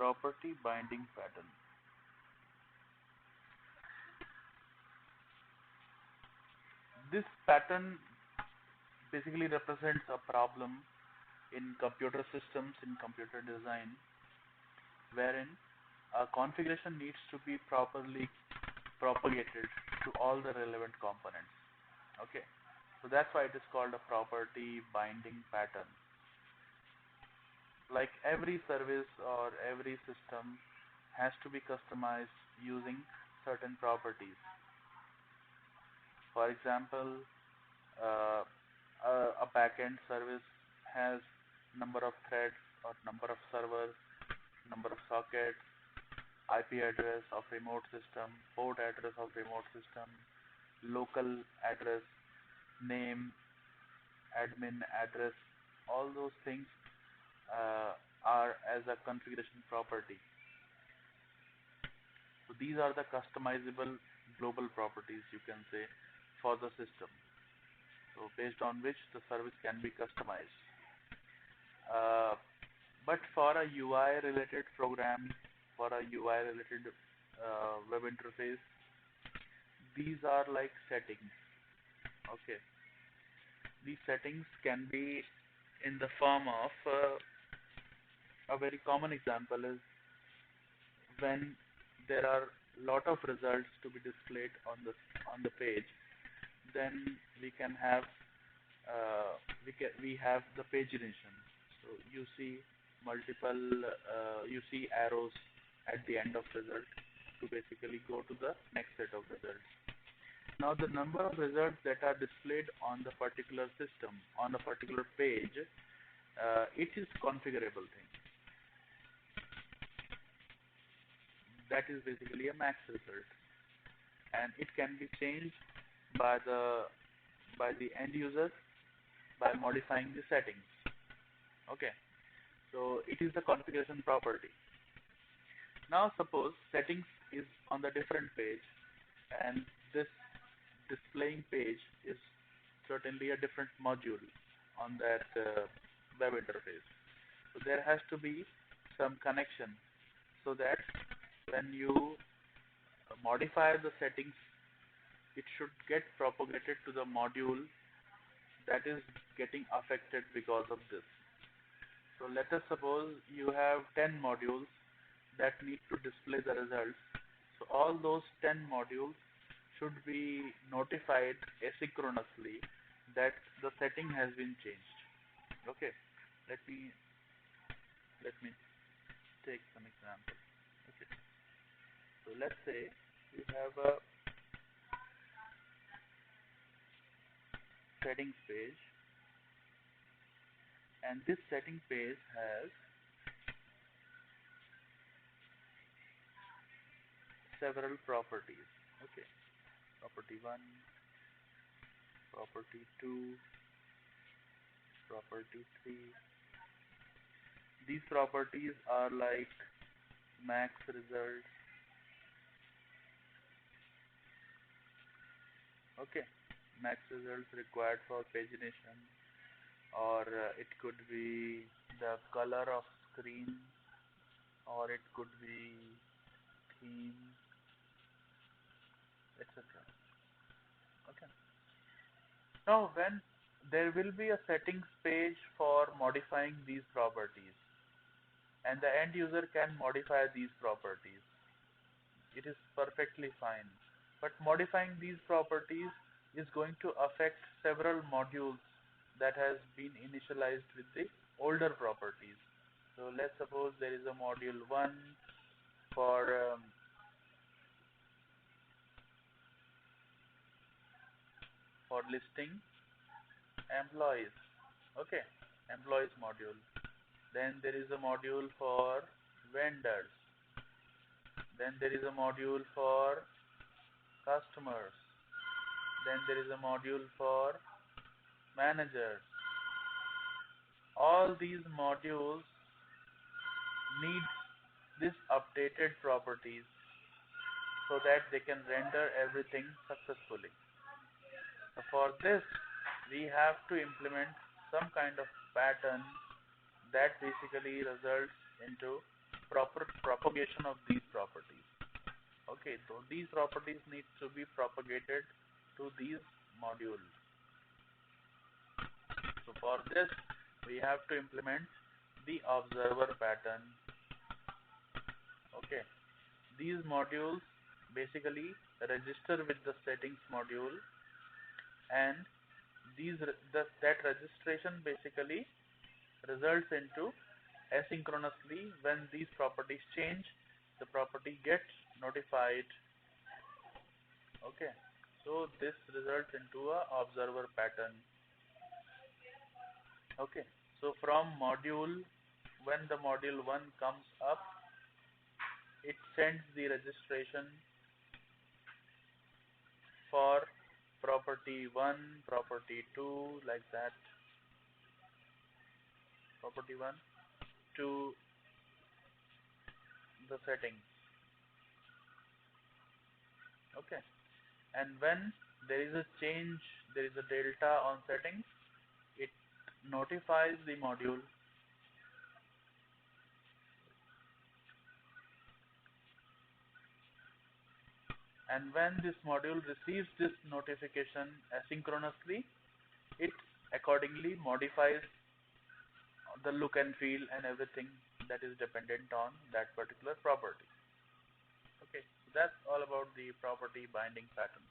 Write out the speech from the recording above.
property binding pattern. This pattern basically represents a problem in computer systems, in computer design, wherein a configuration needs to be properly propagated to all the relevant components. Okay, so that's why it is called a property binding pattern. Like every service or every system has to be customized using certain properties. For example, uh, a backend service has number of threads or number of servers, number of sockets, IP address of remote system, port address of remote system, local address, name, admin address, all those things are as a configuration property. So these are the customizable global properties, you can say, for the system. So based on which the service can be customized. Uh, but for a UI related program, for a UI related web interface, these are like settings. Okay, these settings can be in the form of a very common example is when there are lot of results to be displayed on the page, then we can have we have the pagination. So you see multiple you see arrows at the end of result to basically go to the next set of results. Now the number of results that are displayed on the particular system on a particular page, it is configurable thing. That is basically a max result, and it can be changed by the end user by modifying the settings. Okay, so it is the configuration property. Now suppose settings is on the different page, and this displaying page is certainly a different module on that web interface. So there has to be some connection so that when you modify the settings, it should get propagated to the module that is getting affected because of this. So let us suppose you have 10 modules that need to display the results. So all those 10 modules should be notified asynchronously that the setting has been changed. Okay, let me take some example. Okay, so let's say you have a settings page, and this setting page has several properties. Okay, property 1, property 2, property 3. These properties are like max result. Okay, max results required for pagination, or it could be the color of screen, or it could be theme, etc. Okay. Now when there will be a settings page for modifying these properties, and the end user can modify these properties, it is perfectly fine. But modifying these properties is going to affect several modules that has been initialized with the older properties. So let's suppose there is a module 1 for listing employees. Okay, employees module. Then there is a module for vendors. Then there is a module for customers. Then there is a module for managers. All these modules need these updated properties so that they can render everything successfully. So for this, we have to implement some kind of pattern that basically results into proper propagation of these properties. Okay, so these properties need to be propagated to these modules. So for this, we have to implement the observer pattern. Okay, these modules basically register with the settings module, and that registration basically results into asynchronously when these properties change, the property gets notified. Okay, so this results into a observer pattern. Okay, so from module, when the module 1 comes up, it sends the registration for property 1, property 2, like that, property 1 to the settings. Okay, and when there is a change, there is a delta on settings, it notifies the module, and when this module receives this notification asynchronously, it accordingly modifies the look and feel and everything that is dependent on that particular property. Okay, so that's all about the property binding pattern.